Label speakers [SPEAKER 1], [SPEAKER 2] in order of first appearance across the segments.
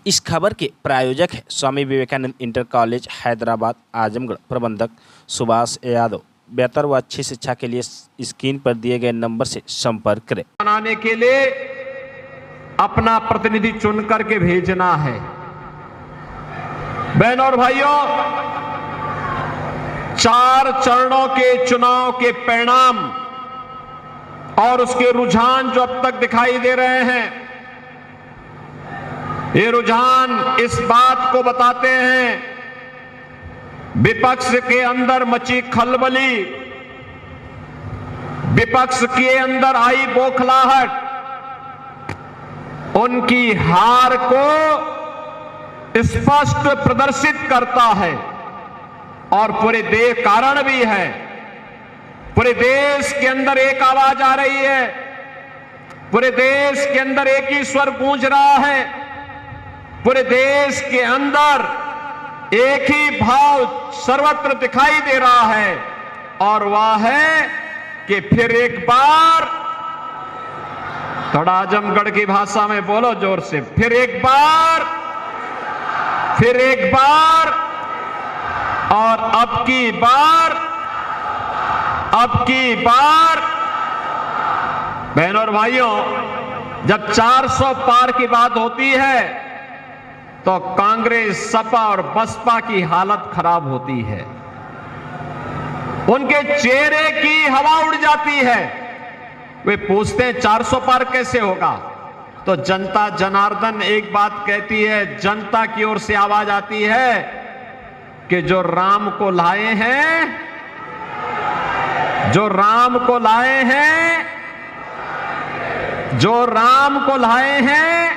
[SPEAKER 1] इस खबर के प्रायोजक है स्वामी विवेकानंद इंटर कॉलेज हैदराबाद आजमगढ़। प्रबंधक सुभाष यादव। बेहतर व अच्छी शिक्षा के लिए स्क्रीन पर दिए गए नंबर से संपर्क करें।
[SPEAKER 2] बनाने के लिए अपना प्रतिनिधि चुन करके भेजना है। बहनों और भाइयों, 4 चरणों के चुनाव के परिणाम और उसके रुझान जो अब तक दिखाई दे रहे हैं, ये रुझान इस बात को बताते हैं, विपक्ष के अंदर मची खलबली, विपक्ष के अंदर आई बौखलाहट, उनकी हार को स्पष्ट प्रदर्शित करता है। और पूरे देश कारण भी है, पूरे देश के अंदर एक आवाज आ रही है, पूरे देश के अंदर एक ही स्वर गूंज रहा है, पूरे देश के अंदर एक ही भाव सर्वत्र दिखाई दे रहा है, और वह है कि फिर एक बार, थोड़ा आजमगढ़ की भाषा में बोलो जोर से, फिर एक बार और अब की बार। बहनों और भाइयों, जब 400 पार की बात होती है तो कांग्रेस, सपा और बसपा की हालत खराब होती है, उनके चेहरे की हवा उड़ जाती है। वे पूछते हैं 400 पार कैसे होगा, तो जनता जनार्दन एक बात कहती है, जनता की ओर से आवाज आती है कि जो राम को लाए हैं, जो राम को लाए हैं।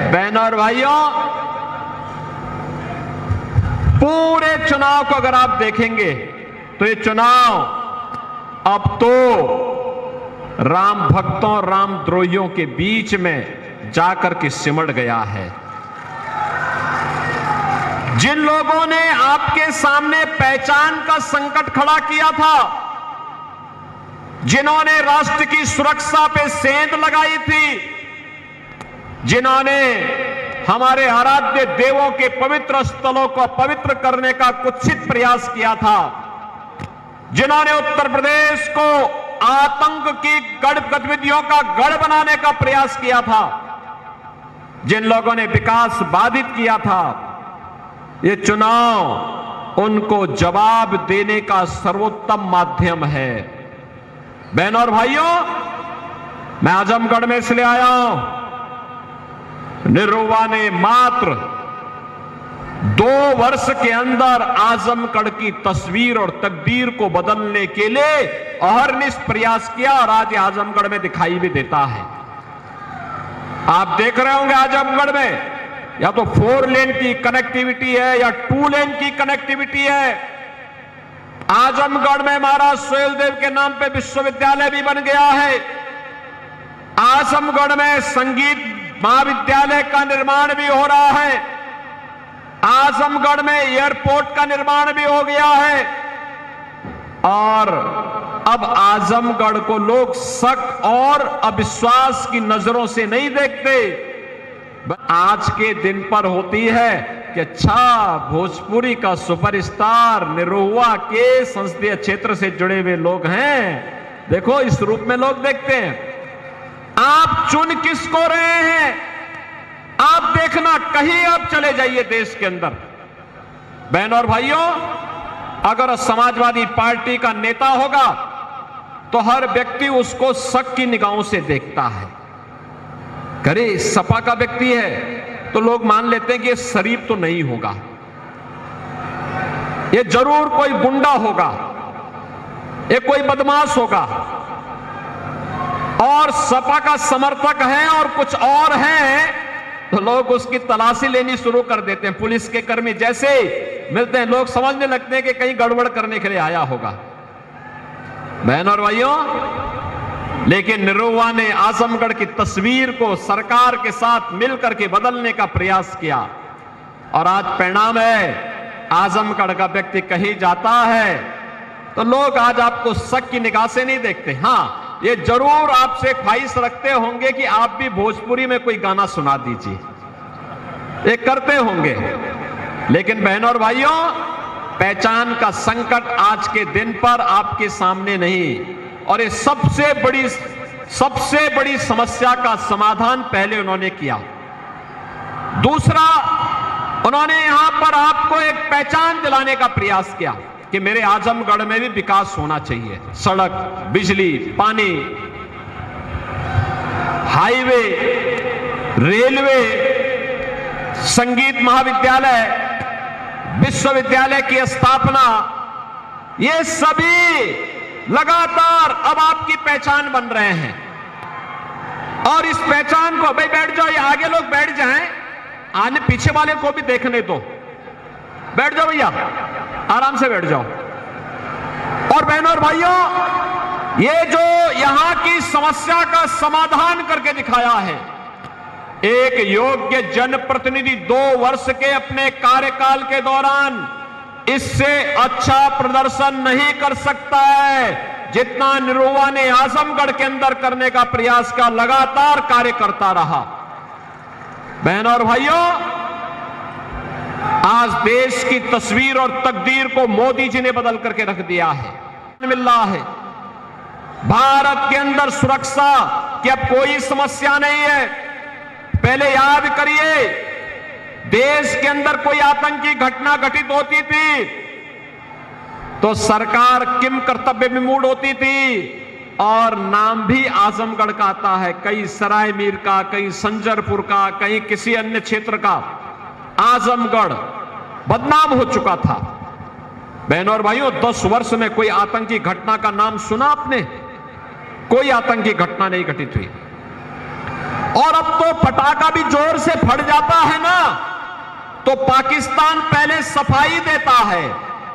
[SPEAKER 2] बहनों और भाइयों, पूरे चुनाव को अगर आप देखेंगे तो ये चुनाव अब तो राम भक्तों और राम द्रोहियों के बीच में जाकर के सिमट गया है। जिन लोगों ने आपके सामने पहचान का संकट खड़ा किया था, जिन्होंने राष्ट्र की सुरक्षा पे सेंध लगाई थी, जिन्होंने हमारे आराध्य देवों के पवित्र स्थलों को पवित्र करने का कुत्सित प्रयास किया था, जिन्होंने उत्तर प्रदेश को आतंक की गतिविधियों का गढ़ बनाने का प्रयास किया था, जिन लोगों ने विकास बाधित किया था, ये चुनाव उनको जवाब देने का सर्वोत्तम माध्यम है। बहनों और भाइयों, मैं आजमगढ़ में इसलिए आया हूं, निरुवा ने मात्र 2 वर्ष के अंदर आजमगढ़ की तस्वीर और तकदीर को बदलने के लिए अहरनिश प्रयास किया, और आज आजमगढ़ में दिखाई भी देता है। आप देख रहे होंगे आजमगढ़ में या तो 4 लेन की कनेक्टिविटी है या 2 लेन की कनेक्टिविटी है। आजमगढ़ में महाराज सुहेलदेव के नाम पे विश्वविद्यालय भी बन गया है। आजमगढ़ में संगीत महाविद्यालय का निर्माण भी हो रहा है। आजमगढ़ में एयरपोर्ट का निर्माण भी हो गया है, और अब आजमगढ़ को लोग शक और अविश्वास की नजरों से नहीं देखते। आज के दिन पर होती है कि अच्छा, भोजपुरी का सुपरस्टार निरुवा के संसदीय क्षेत्र से जुड़े हुए लोग हैं, देखो इस रूप में लोग देखते हैं। आप चुन किसको रहे हैं, आप देखना, कहीं आप चले जाइए देश के अंदर। बहनों और भाइयों, अगर समाजवादी पार्टी का नेता होगा तो हर व्यक्ति उसको शक की निगाहों से देखता है। अरे सपा का व्यक्ति है तो लोग मान लेते हैं कि ये शरीफ तो नहीं होगा, ये जरूर कोई गुंडा होगा, ये कोई बदमाश होगा। और सपा का समर्थक है और कुछ और है तो लोग उसकी तलाशी लेनी शुरू कर देते हैं। पुलिस के कर्मी जैसे मिलते हैं, लोग समझने लगते हैं कि कहीं गड़बड़ करने के लिए आया होगा। बहनों और भाइयों, लेकिन निरुवा ने आजमगढ़ की तस्वीर को सरकार के साथ मिलकर के बदलने का प्रयास किया, और आज परिणाम है, आजमगढ़ का व्यक्ति कहीं जाता है तो लोग आज आपको शक की निगाह से नहीं देखते। हां, ये जरूर आपसे ख्वाहिश रखते होंगे कि आप भी भोजपुरी में कोई गाना सुना दीजिए। ये करते होंगे, लेकिन बहनों और भाइयों, पहचान का संकट आज के दिन पर आपके सामने नहीं, और ये सबसे बड़ी समस्या का समाधान पहले उन्होंने किया। दूसरा, उन्होंने यहां पर आपको एक पहचान दिलाने का प्रयास किया कि मेरे आजमगढ़ में भी विकास होना चाहिए, सड़क, बिजली, पानी, हाईवे, रेलवे, संगीत महाविद्यालय, विश्वविद्यालय की स्थापना, ये सभी लगातार अब आपकी पहचान बन रहे हैं। और इस पहचान को, भाई बैठ जाओ, ये आगे लोग बैठ जाएं, आने पीछे वाले को भी देखने दो, बैठ जाओ भैया, आराम से बैठ जाओ। और बहनों और भाइयों, ये जो यहां की समस्या का समाधान करके दिखाया है, एक योग्य जनप्रतिनिधि 2 वर्ष के अपने कार्यकाल के दौरान इससे अच्छा प्रदर्शन नहीं कर सकता है जितना निरुवा ने आजमगढ़ के अंदर करने का प्रयास का लगातार कार्य करता रहा। बहनों और भाइयों, आज देश की तस्वीर और तकदीर को मोदी जी ने बदल करके रख दिया है। मिल रहा है भारत के अंदर सुरक्षा की अब कोई समस्या नहीं है। पहले याद करिए, देश के अंदर कोई आतंकी घटना घटित होती थी तो सरकार किम कर्तव्य विमूढ़ होती थी, और नाम भी आजमगढ़ का आता है, कहीं सराय मीर का, कहीं संजरपुर का, कहीं किसी अन्य क्षेत्र का। आजमगढ़ बदनाम हो चुका था। बहनों और भाइयों, 10 वर्ष में कोई आतंकी घटना का नाम सुना आपने? कोई आतंकी घटना नहीं घटित हुई। और अब तो पटाखा भी जोर से फट जाता है ना, तो पाकिस्तान पहले सफाई देता है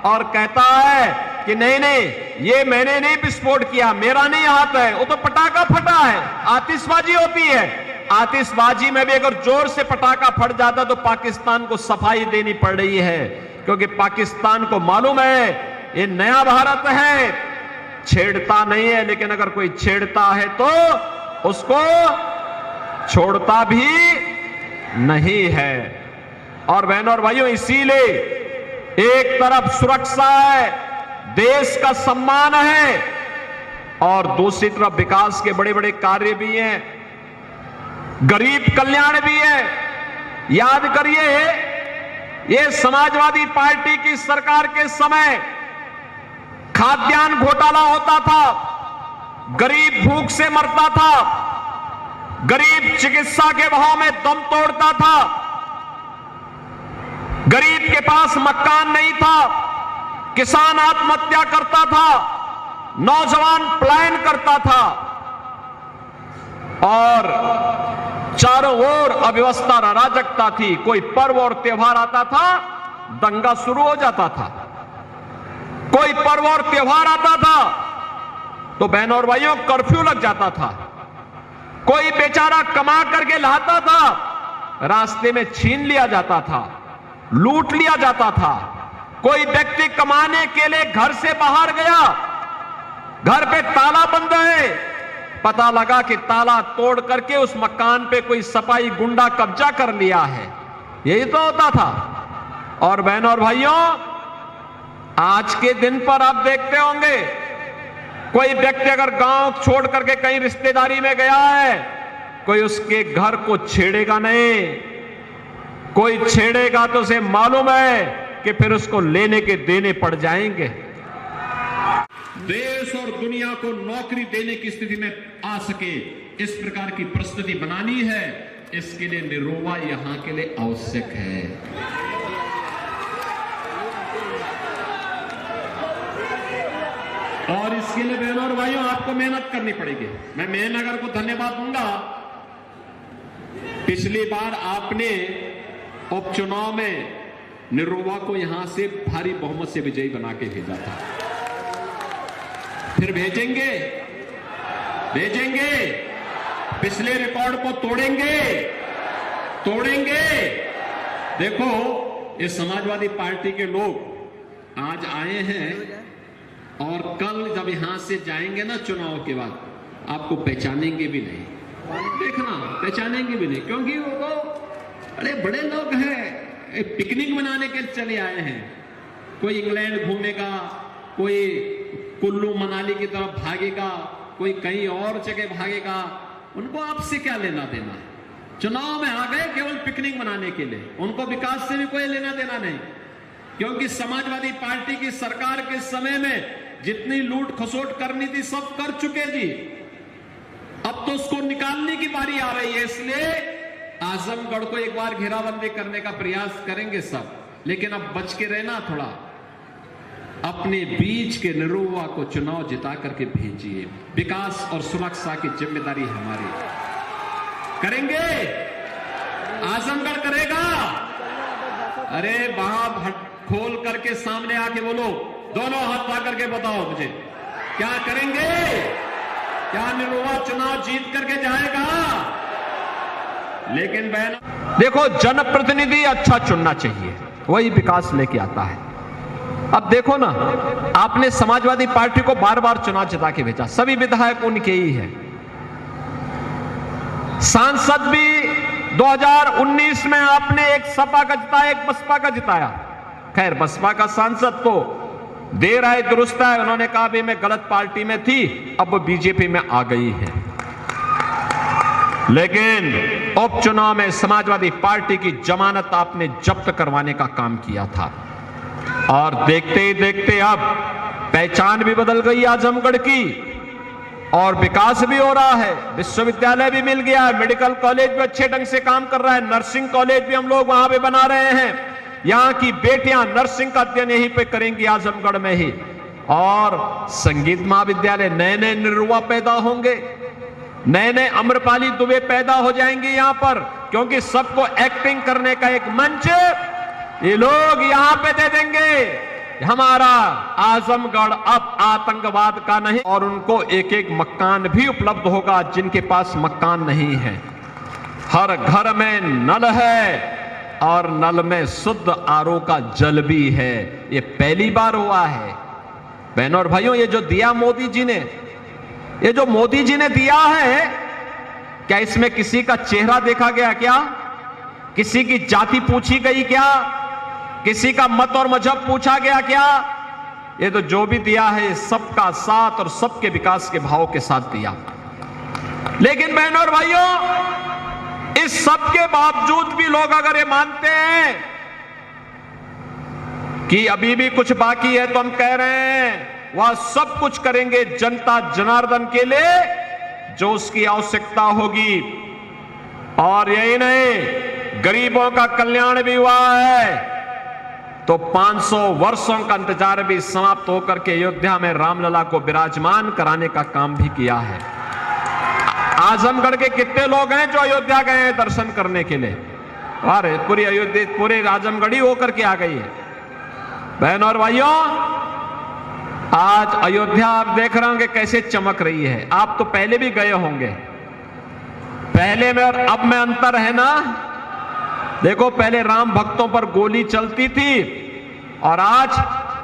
[SPEAKER 2] और कहता है कि नहीं नहीं, ये मैंने नहीं विस्फोट किया, मेरा नहीं हाथ है, वो तो पटाखा फटा है। आतिशबाजी होती है, आतिशबाजी में भी अगर जोर से पटाखा फट जाता तो पाकिस्तान को सफाई देनी पड़ रही है, क्योंकि पाकिस्तान को मालूम है ये नया भारत है, छेड़ता नहीं है, लेकिन अगर कोई छेड़ता है तो उसको छोड़ता भी नहीं है। और बहनों और भाइयों, इसीलिए एक तरफ सुरक्षा है, देश का सम्मान है, और दूसरी तरफ विकास के बड़े बड़े कार्य भी हैं, गरीब कल्याण भी है। याद करिए, ये समाजवादी पार्टी की सरकार के समय खाद्यान्न घोटाला होता था, गरीब भूख से मरता था, गरीब चिकित्सा के भाव में दम तोड़ता था, गरीब के पास मकान नहीं था, किसान आत्महत्या करता था, नौजवान पलायन करता था, और चारों ओर अव्यवस्था अराजकता थी। कोई पर्व और त्योहार आता था, दंगा शुरू हो जाता था। कोई पर्व और त्योहार आता था तो बहनों और भाइयों कर्फ्यू लग जाता था। कोई बेचारा कमा करके लाता था, रास्ते में छीन लिया जाता था, लूट लिया जाता था। कोई व्यक्ति कमाने के लिए घर से बाहर गया, घर पे ताला बंद है, पता लगा कि ताला तोड़ करके उस मकान पे कोई सपाई गुंडा कब्जा कर लिया है। यही तो होता था। और बहनों और भाइयों, आज के दिन पर आप देखते होंगे, कोई व्यक्ति अगर गांव छोड़ करके कहीं रिश्तेदारी में गया है, कोई उसके घर को छेड़ेगा नहीं। कोई छेड़ेगा तो उसे मालूम है कि फिर उसको लेने के देने पड़ जाएंगे।
[SPEAKER 3] देश और दुनिया को नौकरी देने की स्थिति में आ सके, इस प्रकार की परिस्थिति बनानी है। इसके लिए निरुवा यहां के लिए आवश्यक है। और इसके लिए बहनों और भाइयों, आपको मेहनत करनी पड़ेगी। मैं मेहनगर को धन्यवाद दूंगा। पिछली बार आपने उपचुनाव में निरुवा को यहां से भारी बहुमत से विजयी बना के भेजा था। फिर भेजेंगे पिछले रिकॉर्ड को तोड़ेंगे। देखो, ये समाजवादी पार्टी के लोग आज आए हैं और कल जब यहां से जाएंगे ना चुनाव के बाद, आपको पहचानेंगे भी नहीं। देखना, पहचानेंगे भी नहीं, क्योंकि वो अरे बड़े लोग हैं, पिकनिक मनाने के चले आए हैं। कोई इंग्लैंड घूमेगा, कोई कुल्लू मनाली की तरफ भागेगा, कोई कहीं और जगह भागेगा। उनको आपसे क्या लेना देना है? चुनाव में आ गए केवल पिकनिक मनाने के लिए, उनको विकास से भी कोई लेना देना नहीं। क्योंकि समाजवादी पार्टी की सरकार के समय में जितनी लूट खसोट करनी थी सब कर चुके जी। अब तो उसको निकालने की बारी आ रही है, इसलिए आजमगढ़ को एक बार घेराबंदी करने का प्रयास करेंगे सब। लेकिन अब बच के रहना थोड़ा, अपने बीच के निरुआ को चुनाव जिता करके भेजिए। विकास और सुरक्षा की जिम्मेदारी हमारी। करेंगे? आजमगढ़ करेगा? अरे वहां खोल करके सामने आके बोलो, दोनों हाथ पा करके बताओ मुझे, क्या करेंगे? क्या निरुआ चुनाव जीत करके जाएगा? लेकिन बहन देखो, जनप्रतिनिधि अच्छा चुनना चाहिए, वही विकास लेके आता है। अब देखो ना, आपने समाजवादी पार्टी को बार बार चुनाव जिता के भेजा, सभी विधायक उनके ही है। सांसद भी 2019 में आपने एक सपा का जिताया, एक बसपा का जिताया। खैर, बसपा का सांसद तो देर आए दुरुस्त है, उन्होंने कहा भी मैं गलत पार्टी में थी, अब वो बीजेपी में आ गई है। लेकिन उपचुनाव में समाजवादी पार्टी की जमानत आपने जब्त करवाने का काम किया था, और देखते ही देखते अब पहचान भी बदल गई आजमगढ़ की, और विकास भी हो रहा है। विश्वविद्यालय भी मिल गया है, मेडिकल कॉलेज भी अच्छे ढंग से काम कर रहा है, नर्सिंग कॉलेज भी हम लोग वहां पे बना रहे हैं। यहां की बेटियां नर्सिंग का अध्ययन यहीं पे करेंगी आजमगढ़ में ही। और संगीत महाविद्यालय, नए नए निरुआ पैदा होंगे, नए नए अम्रपाली दुबे पैदा हो जाएंगे यहां पर, क्योंकि सबको एक्टिंग करने का एक मंच ये लोग यहां पे दे देंगे। हमारा आजमगढ़ अब आतंकवाद का नहीं, और उनको एक एक मकान भी उपलब्ध होगा जिनके पास मकान नहीं है। हर घर में नल है, और नल में शुद्ध आरओ का जल भी है। ये पहली बार हुआ है बहनों और भाइयों। ये जो दिया मोदी जी ने, ये जो मोदी जी ने दिया है, क्या इसमें किसी का चेहरा देखा गया क्या? किसी की जाति पूछी गई क्या? किसी का मत और मजहब पूछा गया क्या? ये तो जो भी दिया है सबका साथ और सबके विकास के भाव के साथ दिया। लेकिन बहनों और भाइयों, इस सब के बावजूद भी लोग अगर ये मानते हैं कि अभी भी कुछ बाकी है, तो हम कह रहे हैं वह सब कुछ करेंगे जनता जनार्दन के लिए जो उसकी आवश्यकता होगी। और यही नहीं, गरीबों का कल्याण भी हुआ है, तो 500 वर्षों का इंतजार भी समाप्त होकर के अयोध्या में रामलला को विराजमान कराने का काम भी किया है। आजमगढ़ के कितने लोग हैं जो अयोध्या गए हैं दर्शन करने के लिए? अरे पूरी अयोध्या, पूरे आजमगढ़ ही होकर के आ गई है। बहनों और भाइयों, आज अयोध्या आप देख रहे होंगे कैसे चमक रही है। आप तो पहले भी गए होंगे, पहले में और अब में अंतर है ना। देखो, पहले राम भक्तों पर गोली चलती थी, और आज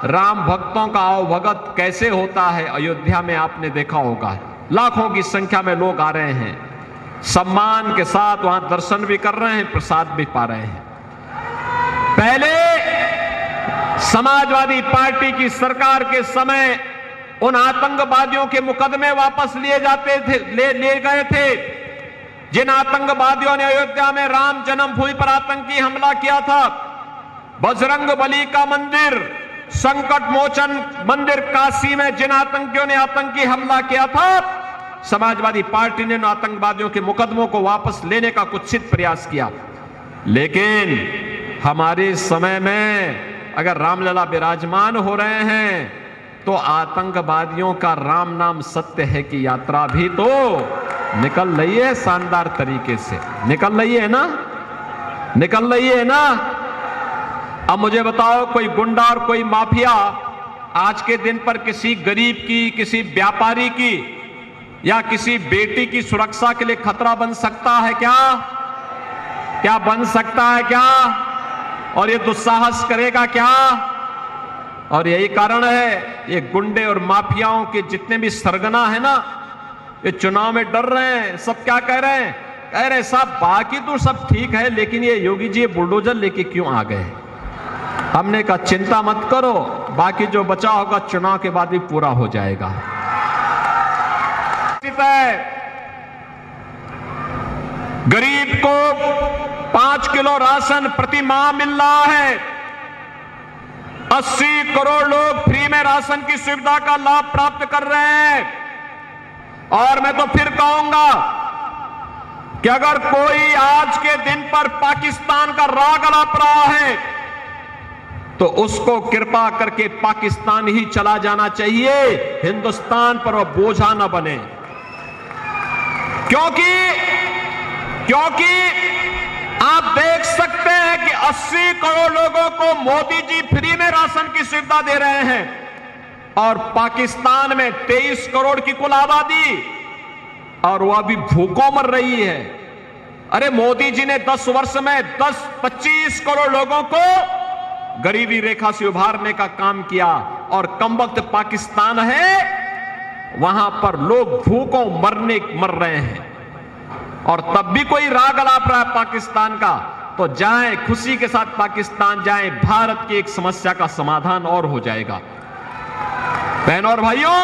[SPEAKER 3] राम भक्तों का आवभगत कैसे होता है अयोध्या में आपने देखा होगा। लाखों की संख्या में लोग आ रहे हैं, सम्मान के साथ वहां दर्शन भी कर रहे हैं, प्रसाद भी पा रहे हैं। पहले समाजवादी पार्टी की सरकार के समय उन आतंकवादियों के मुकदमे वापस लिए जाते थे, ले गए थे जिन आतंकवादियों ने अयोध्या में राम जन्मभूमि पर आतंकी हमला किया था। बजरंग बली का मंदिर, संकट मोचन मंदिर काशी में जिन आतंकियों ने आतंकी हमला किया था, समाजवादी पार्टी ने उन आतंकवादियों के मुकदमों को वापस लेने का कुत्सित प्रयास किया। लेकिन हमारे समय में अगर रामलला विराजमान हो रहे हैं, तो आतंकवादियों का राम नाम सत्य है की यात्रा भी तो निकल रही है, शानदार तरीके से निकल रही है ना, निकल रही है ना। अब मुझे बताओ, कोई गुंडा और कोई माफिया आज के दिन पर किसी गरीब की, किसी व्यापारी की या किसी बेटी की सुरक्षा के लिए खतरा बन सकता है क्या? क्या बन सकता है क्या? और ये दुस्साहस करेगा क्या? और यही कारण है ये गुंडे और माफियाओं के जितने भी सरगना है ना, ये चुनाव में डर रहे हैं। सब क्या कह रहे हैं? कह रहे साहब बाकी तो सब ठीक है, लेकिन ये योगी जी बुलडोजर लेके क्यों आ गए? हमने कहा चिंता मत करो, बाकी जो बचा होगा चुनाव के बाद भी पूरा हो जाएगा। गरीब को 5 किलो राशन प्रति माह मिल रहा है। 80 करोड़ लोग फ्री में राशन की सुविधा का लाभ प्राप्त कर रहे हैं। और मैं तो फिर कहूंगा कि अगर कोई आज के दिन पर पाकिस्तान का राग अलाप रहा है तो उसको कृपा करके पाकिस्तान ही चला जाना चाहिए, हिंदुस्तान पर वो बोझा न बने। क्योंकि आप देख सकते हैं कि 80 करोड़ लोगों को मोदी जी फ्री में राशन की सुविधा दे रहे हैं और पाकिस्तान में 23 करोड़ की कुल आबादी और वह भी भूखों मर रही है। अरे मोदी जी ने 10 वर्ष में 25 करोड़ लोगों को गरीबी रेखा से उभारने का काम किया और कमबख्त पाकिस्तान है, वहां पर लोग भूखों मर रहे हैं और तब भी कोई राग अलाप रहा है पाकिस्तान का, तो जाएं खुशी के साथ पाकिस्तान जाएं, भारत की एक समस्या का समाधान और हो जाएगा। बहनों और भाइयों,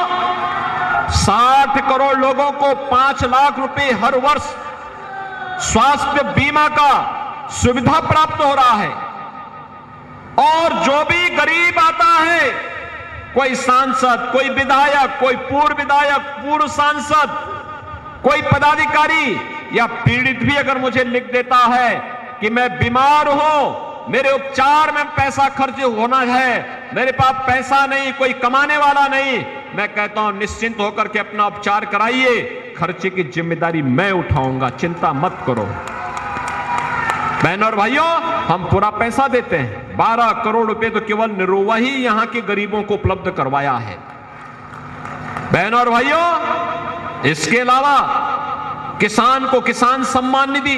[SPEAKER 3] 60 करोड़ लोगों को 5 लाख रुपए हर वर्ष स्वास्थ्य बीमा का सुविधा प्राप्त हो रहा है। और जो भी गरीब आता है, कोई सांसद, कोई विधायक, कोई पूर्व विधायक, पूर्व सांसद, कोई पदाधिकारी या पीड़ित भी अगर मुझे लिख देता है कि मैं बीमार हूं, मेरे उपचार में पैसा खर्च होना है, मेरे पास पैसा नहीं, कोई कमाने वाला नहीं, मैं कहता हूं निश्चिंत होकर के अपना उपचार कराइए, खर्चे की जिम्मेदारी मैं उठाऊंगा, चिंता मत करो। बहनों और भाइयों, हम पूरा पैसा देते हैं। 12 करोड़ रुपए तो केवल निरोवा ही यहां के गरीबों को उपलब्ध करवाया है। बहनों और भाइयों, इसके अलावा किसान को किसान सम्मान निधि,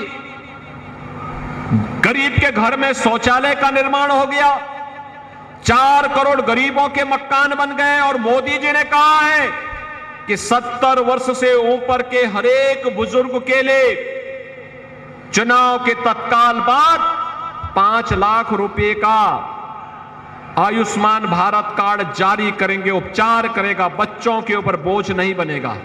[SPEAKER 3] गरीब के घर में शौचालय का निर्माण हो गया, 4 करोड़ गरीबों के मकान बन गए और मोदी जी ने कहा है कि 70 वर्ष से ऊपर के हर एक बुजुर्ग के लिए चुनाव के तत्काल बाद 5 लाख रुपए का आयुष्मान भारत कार्ड जारी करेंगे, उपचार करेगा, बच्चों के ऊपर बोझ नहीं बनेगा।